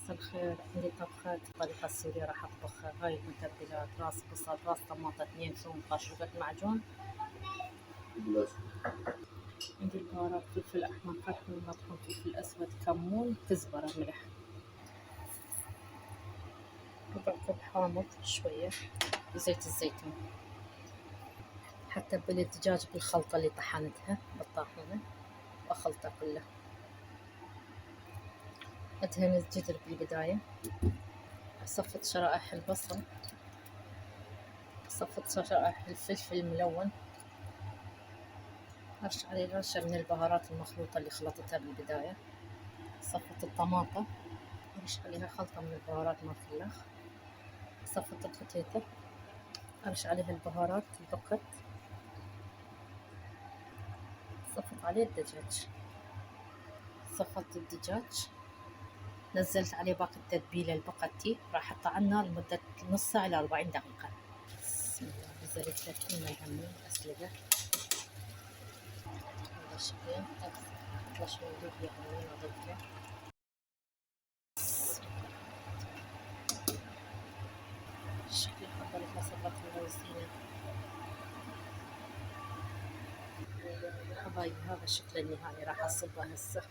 مساء الخير. عندي طبخة الطريقة السورية، راح أطبخ هاي المتبلات: راس بصل، راس طماطة، 2 ثوم، قاشورة معجون. عندي البهارات: فلفل أحمر، فلفل مطحون، فلفل أسود، كمون، كزبرة، ملح. ربع كوب حامض شوية، وزيت الزيتون. حتبل الدجاج بالخلطة اللي طحنتها بالطاحونة وأخلطه كله. أدهن الجدر بالبداية. أصفط شرائح البصل، أصفط شرائح الفلفل الملون. أرش عليه رشة من البهارات المخلوطة اللي خلطتها بالبداية. صفت الطماطة، أرش عليها خلطة من البهارات مال الفلاخ. صفت البطيطة، أرش عليها البهارات البقت. صفت عليه الدجاج. صفت الدجاج، نزلت عليه باقي التتبيلة البقتي، راح أحطه على النار لمدة نص ساعة إلى 40 دقيقة. بسم الله. نزلت له الهمين أسلقه هذا الشكل. أحط شوية لوبيا همين وأضيفها. شكلي حضرت وصفات الروزينة. حبايبي هذا الشكل النهائي، راح أصبه هسه.